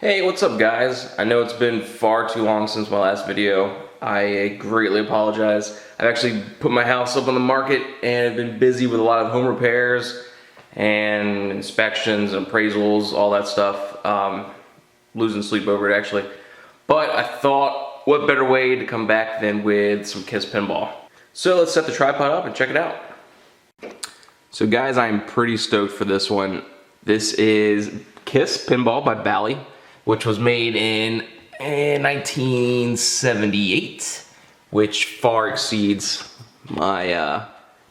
Hey, what's up guys? I know it's been far too long since my last video. I greatly apologize. I've actually put my house up on the market and have been busy with a lot of home repairs and inspections and appraisals, all that stuff. Losing sleep over it actually. But I thought, what better way to come back than with some Kiss Pinball. So let's set the tripod up and check it out. So guys, I'm pretty stoked for this one. This is Kiss Pinball by Bally, which was made in 1978, which far exceeds my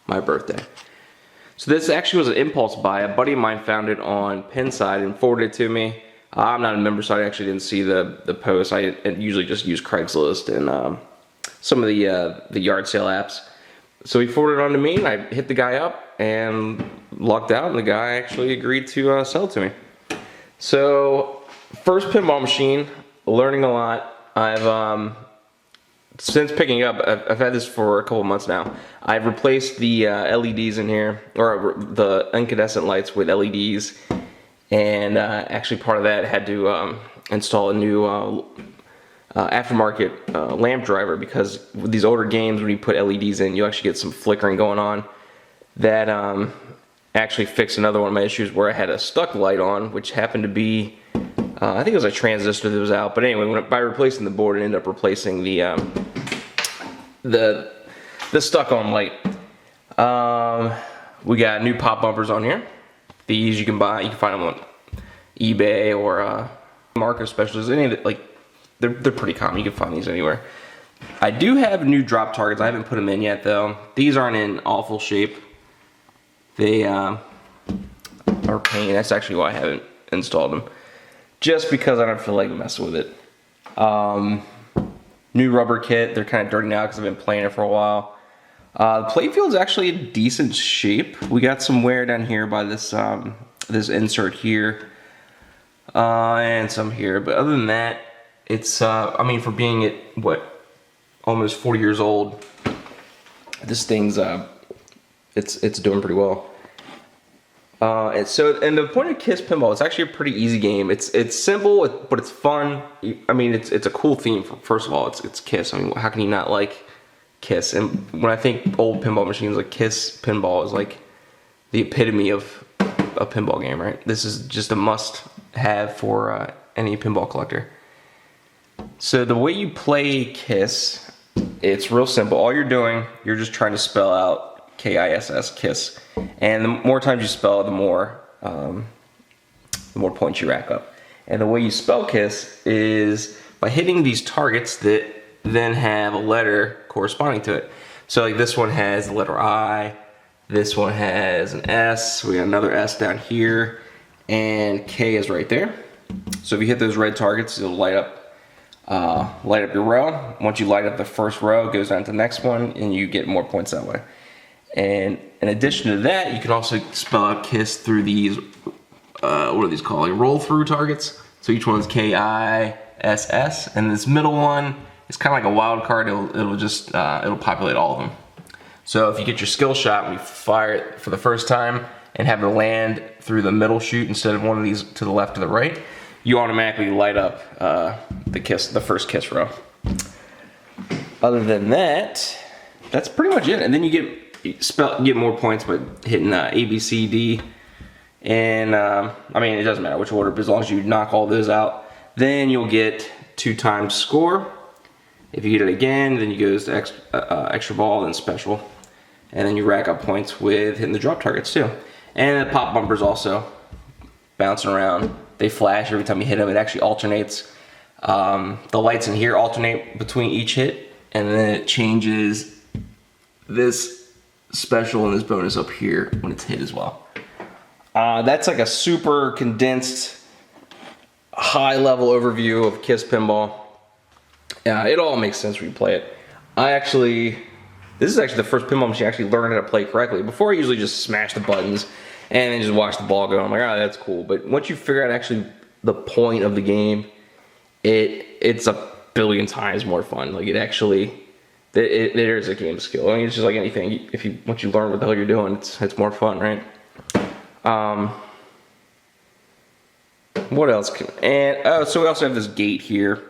my birthday. So this actually was an impulse buy. A buddy of mine found it on Pinside and forwarded it to me. I'm not a member, so I actually didn't see the post. I usually just use Craigslist and some of the yard sale apps. So he forwarded it on to me, and I hit the guy up and lucked out, and the guy actually agreed to sell it to me. So, first pinball machine, learning a lot. I've since picking up, I've had this for a couple months now. I've replaced the LEDs in here, or the incandescent lights with LEDs, and actually part of that had to install a new aftermarket lamp driver, because with these older games, when you put LEDs in, you actually get some flickering going on. That actually fixed another one of my issues where I had a stuck light on, which happened to be, I think it was a transistor that was out. But anyway, by replacing the board, it ended up replacing the stuck-on light. We got new pop bumpers on here. These you can buy. You can find them on eBay or Market Specialist. Any of it, like they're pretty common. You can find these anywhere. I do have new drop targets. I haven't put them in yet though. These aren't in awful shape. They are pain. That's actually why I haven't installed them. Just because I don't feel like messing with it. New rubber kit. They're kind of dirty now because I've been playing it for a while. The plate field's actually in decent shape. We got some wear down here by this this insert here, and some here. But other than that, it's I mean, for being at what, almost 40 years old, this thing's it's doing pretty well. And the point of Kiss Pinball, it's actually a pretty easy game. It's simple, but it's fun. I mean, it's a cool theme. First of all, it's Kiss. I mean, how can you not like Kiss? And when I think old pinball machines, like Kiss Pinball is like the epitome of a pinball game, right? This is just a must-have for any pinball collector. So the way you play Kiss, it's real simple. All you're doing, you're just trying to spell out K-I-S-S, Kiss. And the more times you spell it, the more points you rack up. And the way you spell Kiss is by hitting these targets that then have a letter corresponding to it. So like this one has the letter I, this one has an S, we got another S down here, and K is right there. So if you hit those red targets, it'll light up your row. Once you light up the first row, it goes on to the next one, and you get more points that way. And in addition to that, you can also spell out Kiss through these, what are these called? Like roll-through targets. So each one's K-I-S-S, and this middle one is kind of like a wild card. It'll just it'll populate all of them. So if you get your skill shot and you fire it for the first time and have it land through the middle chute instead of one of these to the left or the right, you automatically light up the first Kiss row. Other than that, that's pretty much it. And then you get more points by hitting A, B, C, D, and I mean, it doesn't matter which order, but as long as you knock all those out, then you'll get 2 times score. If you get it again, then you go to extra ball, then special, and then you rack up points with hitting the drop targets too. And the pop bumpers also bouncing around. They flash every time you hit them. It actually alternates. The lights in here alternate between each hit, and then it changes this special and this bonus up here when it's hit as well. That's like a super condensed, high-level overview of Kiss Pinball. It all makes sense when you play it. This is actually the first pinball machine I actually learned how to play correctly. Before, I usually just smash the buttons and then just watch the ball go. I'm like, oh, that's cool. But once you figure out actually the point of the game, it's a billion times more fun. Like, there is a game skill. I mean, it's just like anything. Once you learn what the hell you're doing, it's more fun, right? What else? So we also have this gate here.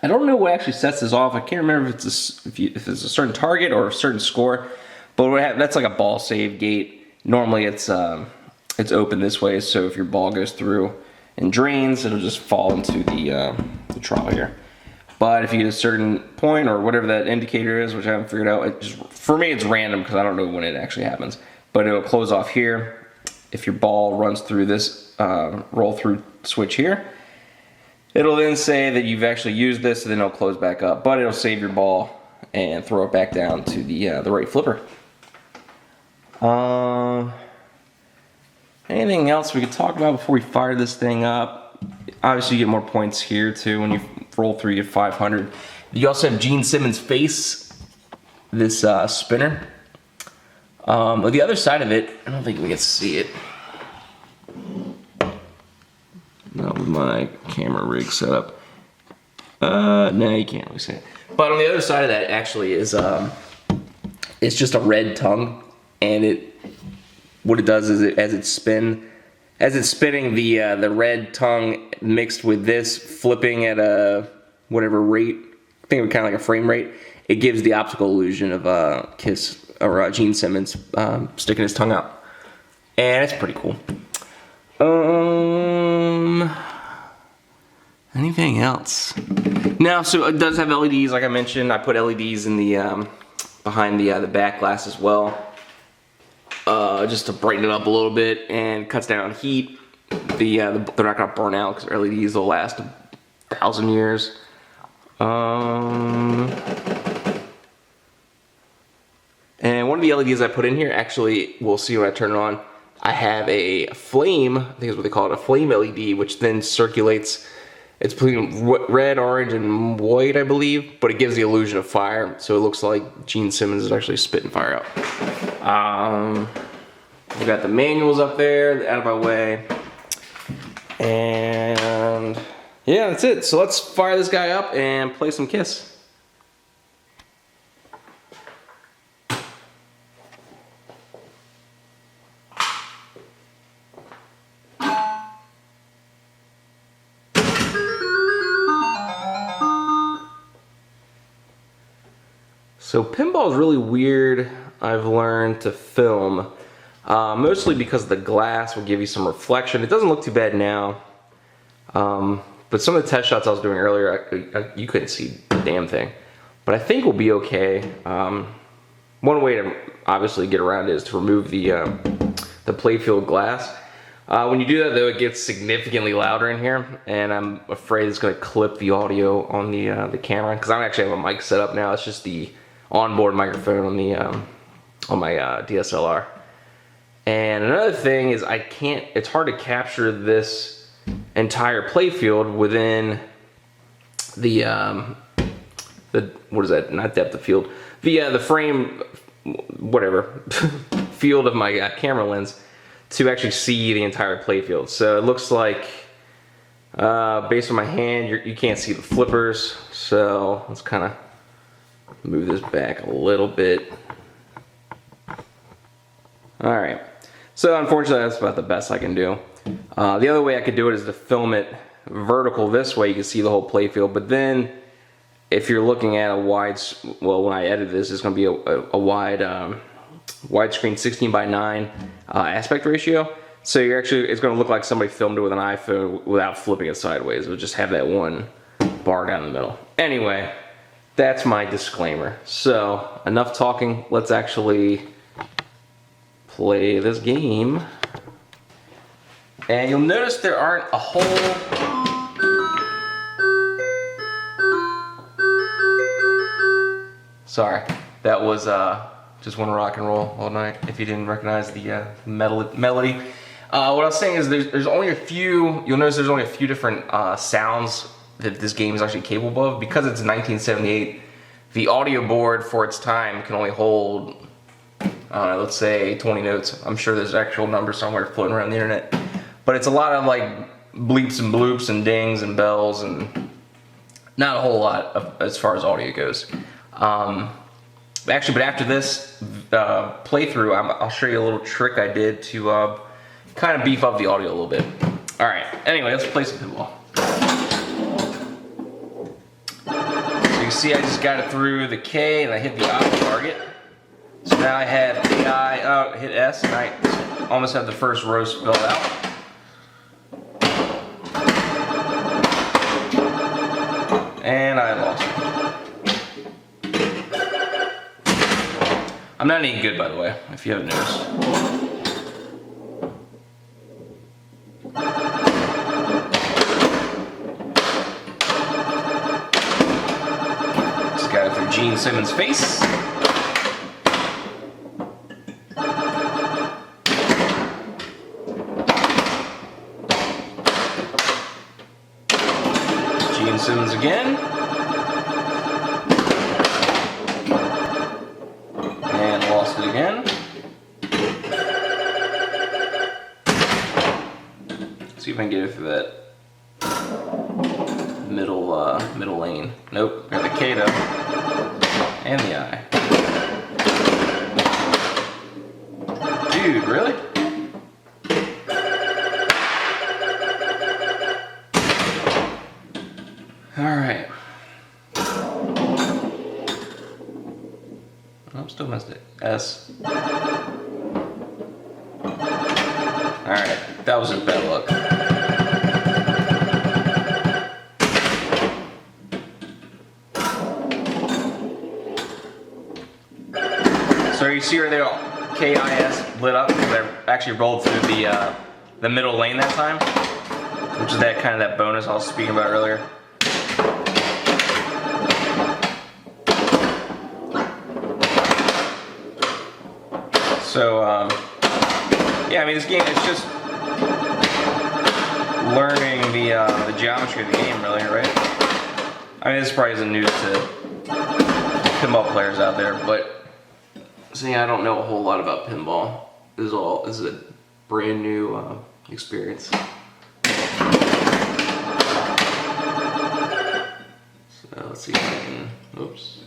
I don't know what actually sets this off. I can't remember if it's a certain target or a certain score. But that's like a ball save gate. Normally it's open this way, so if your ball goes through and drains, it'll just fall into the trough here. But if you get a certain point or whatever that indicator is, which I haven't figured out, for me it's random because I don't know when it actually happens. But it'll close off here. If your ball runs through this roll through switch here, it'll then say that you've actually used this, and then it'll close back up. But it'll save your ball and throw it back down to the right flipper. Anything else we could talk about before we fire this thing up? Obviously, you get more points here too when you roll through. You get 500. You also have Gene Simmons' face, this spinner. On the other side of it, I don't think we can see it. Not with my camera rig set up. No, you can't really see it. But on the other side of that actually is it's just a red tongue, and what it does is as it's spinning, the red tongue mixed with this flipping at a whatever rate, I think it would kind of like a frame rate, it gives the optical illusion of Kiss or Gene Simmons sticking his tongue out, and it's pretty cool. Anything else? Now, so it does have LEDs, like I mentioned. I put LEDs in the behind the back glass as well, just to brighten it up a little bit and cuts down on heat. They're not gonna burn out because LEDs will last 1,000 years. And one of the LEDs I put in here, actually, we'll see when I turn it on. I have a flame, I think is what they call it, a flame LED, which then circulates. It's between red, orange, and white, I believe, but it gives the illusion of fire, so it looks like Gene Simmons is actually spitting fire out. We got the manuals up there, out of my way, and yeah, that's it. So let's fire this guy up and play some Kiss. So pinball is really weird, I've learned, to film. Mostly because the glass will give you some reflection. It doesn't look too bad now. But some of the test shots I was doing earlier, you couldn't see a damn thing. But I think we'll be okay. One way to obviously get around it is to remove the playfield glass. When you do that though, it gets significantly louder in here, and I'm afraid it's going to clip the audio on the camera, because I don't actually have a mic set up now. It's just the onboard microphone on my DSLR. And another thing is it's hard to capture this entire playfield within the what is that? Not depth of field. The frame, whatever, field of my camera lens to actually see the entire playfield. So it looks like, based on my hand, you can't see the flippers. So let's kind of move this back a little bit. All right. So unfortunately, that's about the best I can do. The other way I could do it is to film it vertical this way. You can see the whole playfield. But then, if you're looking at a wide, well, when I edit this, it's going to be a wide, widescreen 16:9 aspect ratio. So it's going to look like somebody filmed it with an iPhone without flipping it sideways. It'll just have that one bar down the middle. Anyway, that's my disclaimer. So enough talking. Let's actually play this game. And you'll notice there aren't a whole sorry, that was just one rock and roll all night, if you didn't recognize the melody. What I was saying is there's only a few, you'll notice there's only a few different sounds that this game is actually capable of. Because it's 1978, the audio board for its time can only hold, let's say 20 notes. I'm sure there's actual numbers somewhere floating around the internet. But it's a lot of like bleeps and bloops and dings and bells, and not a whole lot as far as audio goes. Actually, but after this playthrough, I'll show you a little trick I did to kind of beef up the audio a little bit. All right. Anyway, let's play some pinball. So you see, I just got it through the K, and I hit the I target. So now I have AI. Oh, hit S, and I almost have the first row spelled out. And I lost it. I'm not any good, by the way, if you haven't noticed. Just got it through Gene Simmons' face. Gene Simmons again. And lost it again. See if I can get it through that middle lane. Nope, got the K though. And the I. Dude, really? Alright. I'm still missed it. S. Alright, that was just bad luck. So you see where they all KIS lit up because I actually rolled through the middle lane that time, which is that kind of that bonus I was speaking about earlier. So yeah, I mean this game is just learning the geometry of the game, really, right? I mean this probably isn't news to pinball players out there, but see, I don't know a whole lot about pinball. This is a brand new experience. So let's see if I can. Oops.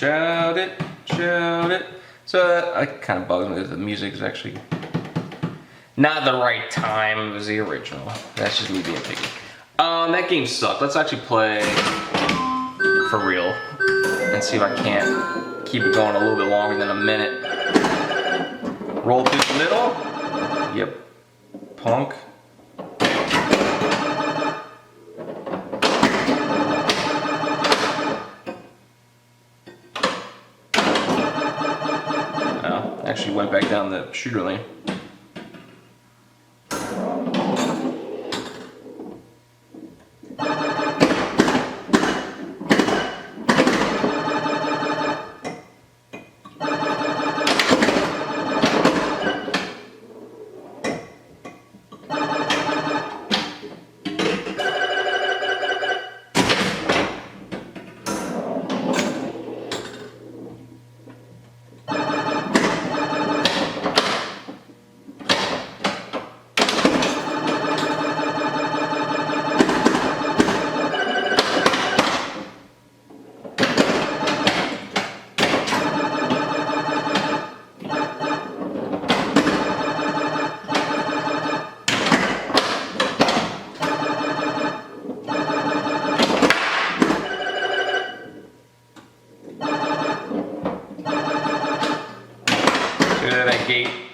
Shout it, shout it. So it kind of bugs me that the music is actually not the right time as the original. That's just me being picky. That game sucked. Let's actually play for real and see if I can't keep it going a little bit longer than a minute. Roll through the middle. Yep. Punk. Actually went back down the shooter lane.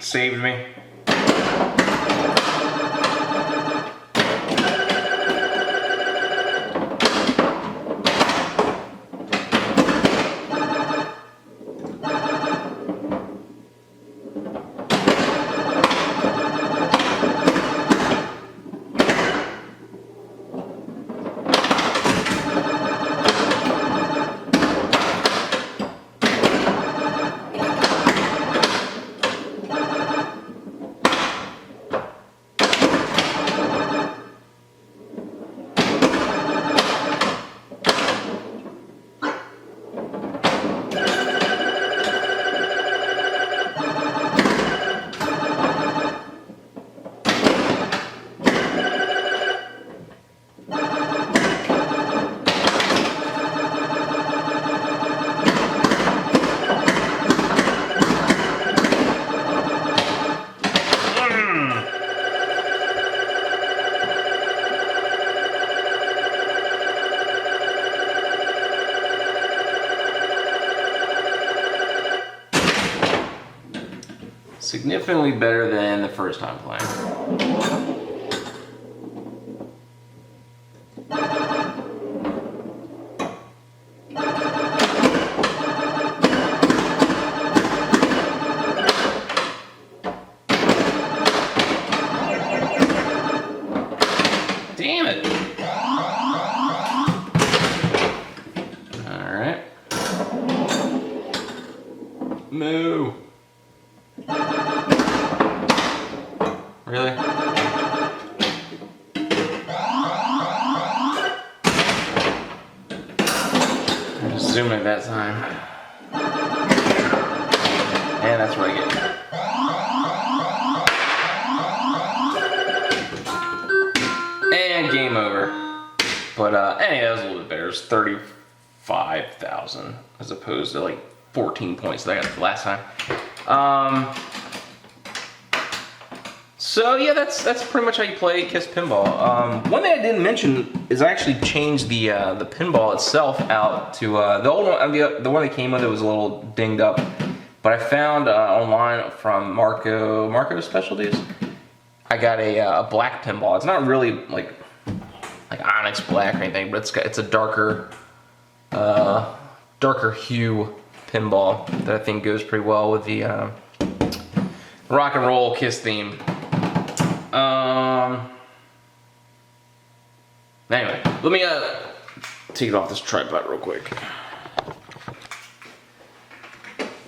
saved me. Significantly better than the first time playing. Damn it! Alright. Moo! Really? I'm just zooming at that time. And that's where I get. And game over. But anyway, that was a little bit better. It was 35,000 as opposed to like 14 points that I got the last time. So yeah, that's pretty much how you play Kiss Pinball. One thing I didn't mention is I actually changed the pinball itself out to the old one. The one that came with it was a little dinged up, but I found online from Marco Specialties. I got a black pinball. It's not really like onyx black or anything, but it's a darker hue pinball that I think goes pretty well with the rock and roll Kiss theme. Anyway, let me take it off this tripod real quick.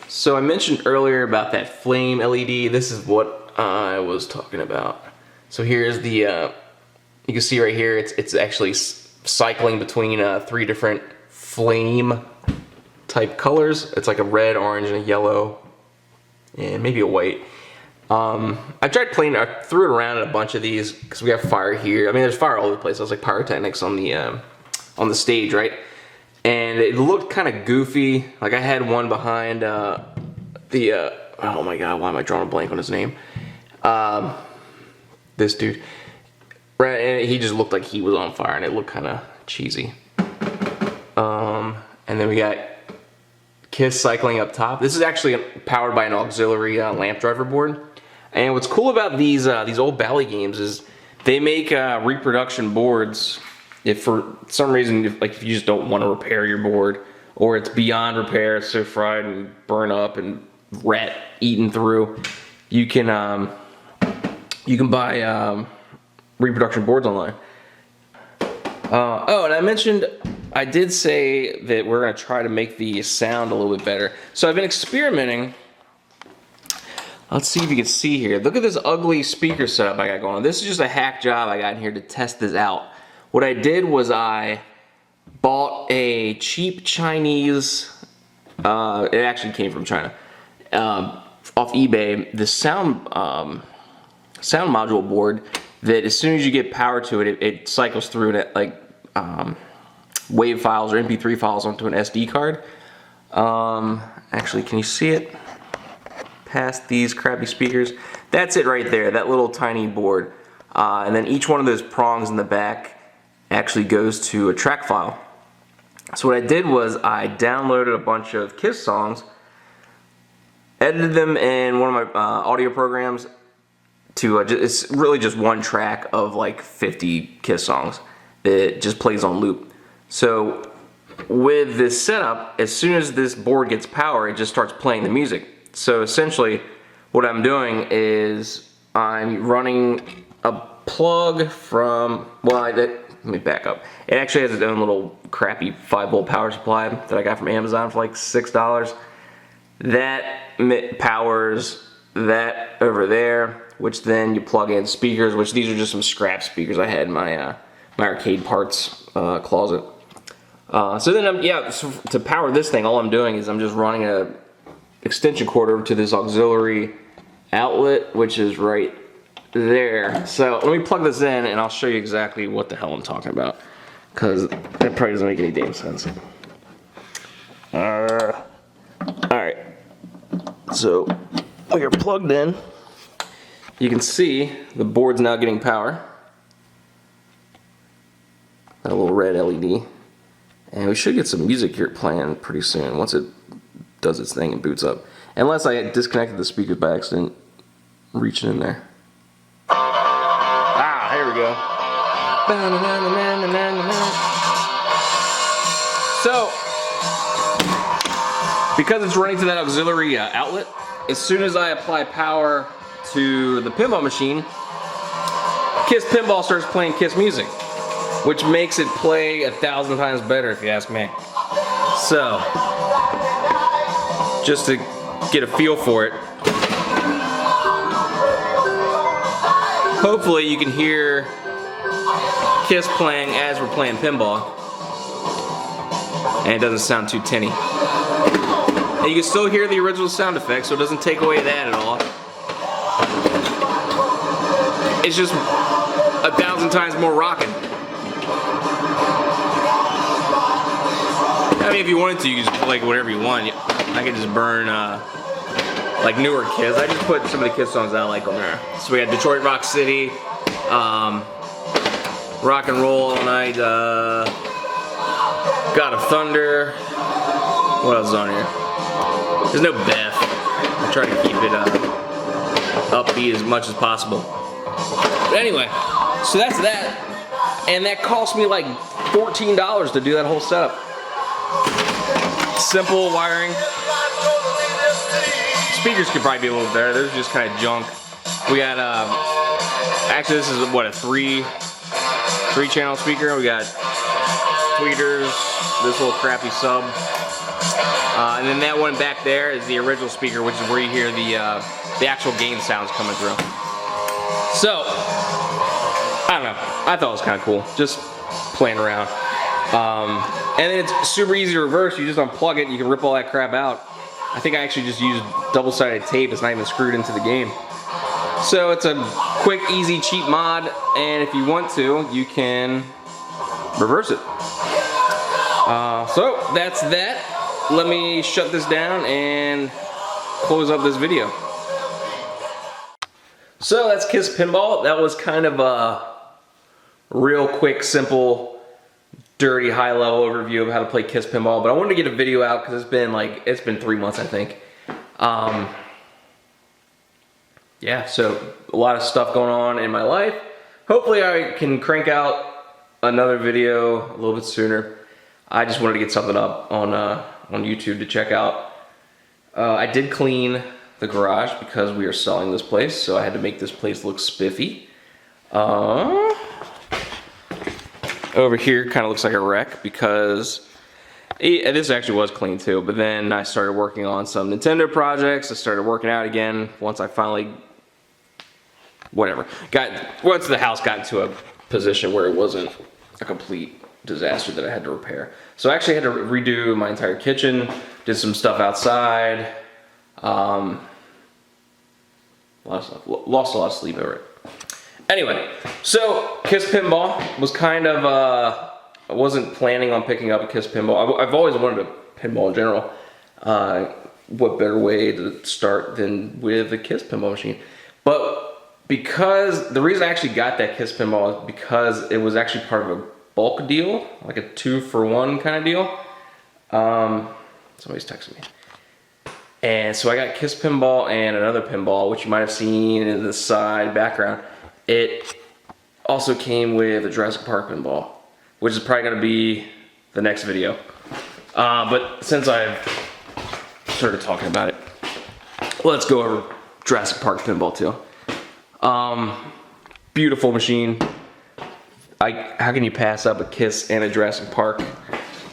So I mentioned earlier about that flame LED. This is what I was talking about. So here's the, you can see right here, it's actually cycling between 3 different flame type colors. It's like a red, orange, and a yellow, and maybe a white. I tried playing, I threw it around in a bunch of these because we have fire here. I mean, there's fire all over the place. I was like pyrotechnics on the stage, right? And it looked kind of goofy. Like I had one behind oh my god, why am I drawing a blank on his name? This dude, right? And he just looked like he was on fire, and it looked kind of cheesy. And then we got Kiss cycling up top. This is actually powered by an auxiliary lamp driver board. And what's cool about these old Bally games is they make reproduction boards if for some reason if you just don't want to repair your board, or it's beyond repair, it's so fried and burn up and rat eaten through. You can buy reproduction boards online. Oh, and I mentioned, I did say that we're going to try to make the sound a little bit better. So I've been experimenting. Let's see if you can see here. Look at this ugly speaker setup I got going on. This is just a hack job I got in here to test this out. What I did was I bought a cheap Chinese, it actually came from China, off eBay, this sound module board that as soon as you get power to it, it cycles through it like WAV files or MP3 files onto an SD card. Actually, can you see it? Past these crappy speakers. That's it right there, that little tiny board. And then each one of those prongs in the back actually goes to a track file. So what I did was I downloaded a bunch of Kiss songs, edited them in one of my audio programs to it's really just one track of like 50 Kiss songs that just plays on loop. So with this setup, as soon as this board gets power, it just starts playing the music. So essentially what I'm doing is I'm running a plug from, let me back up. It actually has its own little crappy 5-volt power supply that I got from Amazon for like $6. That powers that over there, which then you plug in speakers, which these are just some scrap speakers I had in my my arcade parts closet. So then to power this thing, all I'm doing is I'm just running a extension cord over to this auxiliary outlet, which is right there. So let me plug this in and I'll show you exactly what the hell I'm talking about, because that probably doesn't make any damn sense. Alright, so we are plugged in. You can see the board's now getting power. That little red LED. And we should get some music here playing pretty soon once it does its thing and boots up. Unless I disconnected the speakers by accident reaching in there. Ah, here we go. So, because it's running to that auxiliary outlet, as soon as I apply power to the pinball machine, Kiss Pinball starts playing Kiss music, which makes it play 1,000 times better if you ask me. So, just to get a feel for it, hopefully you can hear Kiss playing as we're playing pinball, and it doesn't sound too tinny. And you can still hear the original sound effects, so it doesn't take away that at all. It's just 1,000 times more rocking. I mean, if you wanted to, you could just play like whatever you want. I could just burn like newer Kiss. I just put some of the Kiss songs I like on there. So we had Detroit Rock City, Rock and Roll All Night, God of Thunder. What else is on here? There's no Beth. I try to keep it upbeat as much as possible. But anyway, so that's that. And that cost me like $14 to do that whole setup. Simple wiring. Speakers could probably be a little better. Those are just kind of junk. We got, actually this is what, a three channel speaker. We got tweeters, this little crappy sub. And then that one back there is the original speaker, which is where you hear the actual game sounds coming through. So, I don't know. I thought it was kind of cool. Just playing around. And then it's super easy to reverse. You just unplug it and you can rip all that crap out. I think I actually just used double-sided tape. It's not even screwed into the game. So it's a quick, easy, cheap mod. And if you want to, you can reverse it. So that's that. Let me shut this down and close up this video. So that's Kiss Pinball. That was kind of a real quick, simple, dirty, high-level overview of how to play Kiss Pinball. But I wanted to get a video out because it's been 3 months, I think. Yeah, so a lot of stuff going on in my life. Hopefully I can crank out another video a little bit sooner. I just wanted to get something up on YouTube to check out. I did clean the garage because we are selling this place, so I had to make this place look spiffy. Over here kind of looks like a wreck because this actually was clean too, but then I started working on some Nintendo projects. I started working out again once I finally, once the house got into a position where it wasn't a complete disaster that I had to repair. So I actually had to redo my entire kitchen, did some stuff outside, a lot of stuff. Lost a lot of sleep over it. Anyway, so Kiss Pinball was kind of, I wasn't planning on picking up a Kiss Pinball. I've always wanted a pinball in general. What better way to start than with a Kiss Pinball machine? But because, the reason I actually got that Kiss Pinball is because it was actually part of a bulk deal, like a 2-for-1 kind of deal. Somebody's texting me. And so I got Kiss Pinball and another pinball, which you might have seen in the side background. It also came with a Jurassic Park pinball, which is probably going to be the next video. But since I've started talking about it, let's go over Jurassic Park pinball too. Beautiful machine. How can you pass up a Kiss and a Jurassic Park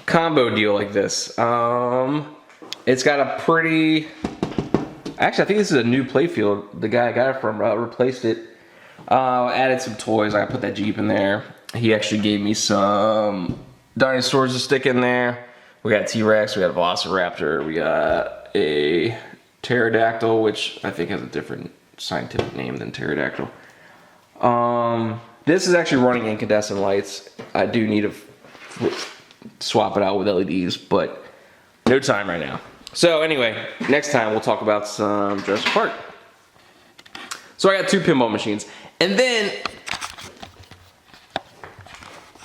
combo deal like this? It's got a pretty... Actually, I think this is a new playfield. The guy I got it from replaced it. Added some toys. I put that Jeep in there. He actually gave me some dinosaurs to stick in there. We got T-Rex, we got a Velociraptor, we got a pterodactyl, which I think has a different scientific name than pterodactyl. This is actually running incandescent lights. I do need to swap it out with LEDs, but no time right now. So anyway, next time we'll talk about some Jurassic Park. So I got 2 pinball machines. And then,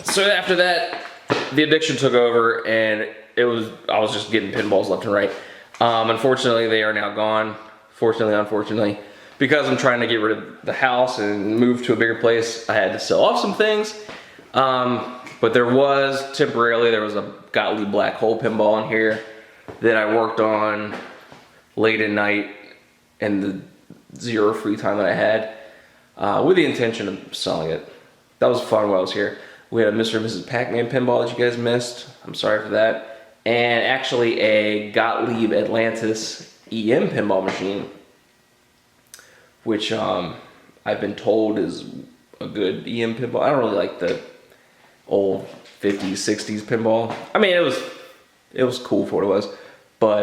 so after that, the addiction took over and I was just getting pinballs left and right. Unfortunately, they are now gone. Fortunately, unfortunately. Because I'm trying to get rid of the house and move to a bigger place, I had to sell off some things. But there was a Gottlieb black hole pinball in here that I worked on late at night in the 0 free time that I had, with the intention of selling it. That was fun while I was here. We had a Mr. and Mrs. Pac-Man pinball that you guys missed. I'm sorry for that. And actually a Gottlieb Atlantis EM pinball machine, which I've been told is a good EM pinball. I don't really like the old 50s, 60s pinball. I mean, it was cool for what it was, but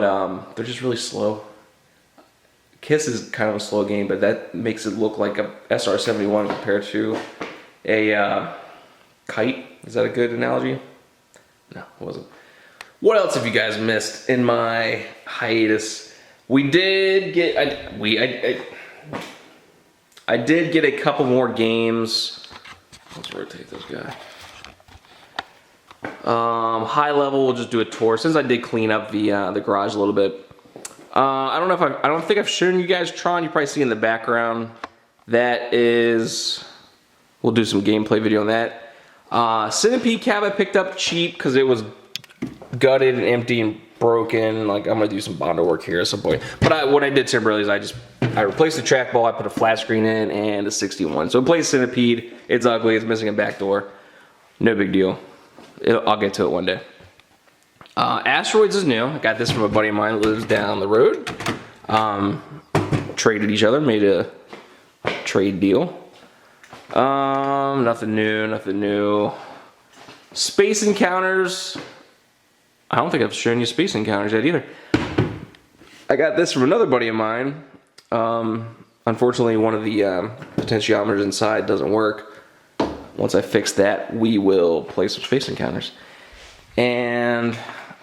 they're just really slow. Kiss is kind of a slow game, but that makes it look like a SR-71 compared to a kite. Is that a good analogy? No, it wasn't. What else have you guys missed in my hiatus? We did get... I did get a couple more games. Let's rotate this guy. High level, we'll just do a tour since I did clean up the garage a little bit. I don't think I've shown you guys Tron. You probably see in the background. That is, we'll do some gameplay video on that. Centipede cab I picked up cheap because it was gutted and empty and broken. Like, I'm gonna do some Bondo work here at some point. But what I did temporarily is I replaced the trackball. I put a flat screen in and a 61. So it plays Centipede. It's ugly. It's missing a back door. No big deal. I'll get to it one day. Asteroids is new. I got this from a buddy of mine that lives down the road. Traded each other, made a trade deal. Nothing new. Space Encounters. I don't think I've shown you Space Encounters yet either. I got this from another buddy of mine. Unfortunately, one of the potentiometers inside doesn't work. Once I fix that, we will play some Space Encounters. And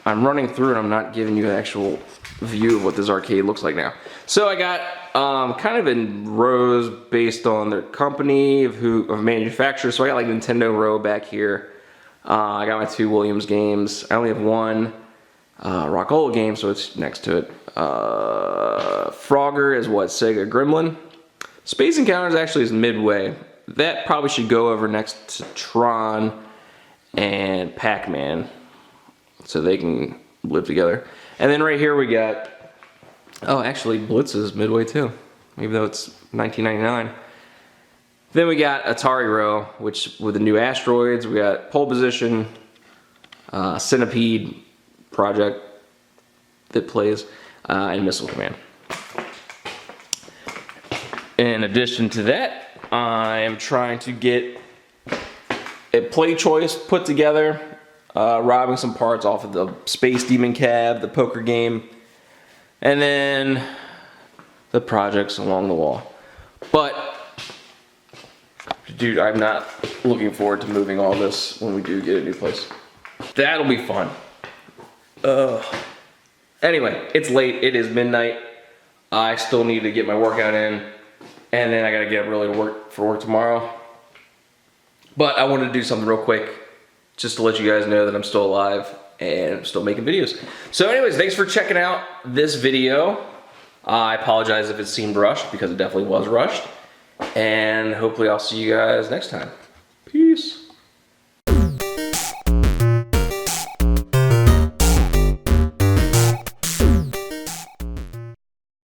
I'm running through and I'm not giving you an actual view of what this arcade looks like now. So I got kind of in rows based on their company of manufacturer. So I got like Nintendo row back here. I got my 2 Williams games. I only have 1 Rockola game, so it's next to it. Frogger is what? Sega Gremlin. Space Encounters actually is midway. That probably should go over next to Tron and Pac-Man, so they can live together. And then right here we got, oh, actually Blitz is midway too, even though it's 1999. Then we got Atari row, which with the new Asteroids, we got Pole Position, Centipede Project that plays, and Missile Command. In addition to that, I am trying to get a play choice put together, robbing some parts off of the Space Demon cab, the poker game, and then the projects along the wall. But, dude, I'm not looking forward to moving all this when we do get a new place. That'll be fun. Anyway, it's late. It is midnight. I still need to get my workout in. And then I gotta get really to work tomorrow. But I wanted to do something real quick, just to let you guys know that I'm still alive and I'm still making videos. So anyways, thanks for checking out this video. I apologize if it seemed rushed, because it definitely was rushed. And hopefully I'll see you guys next time. Peace.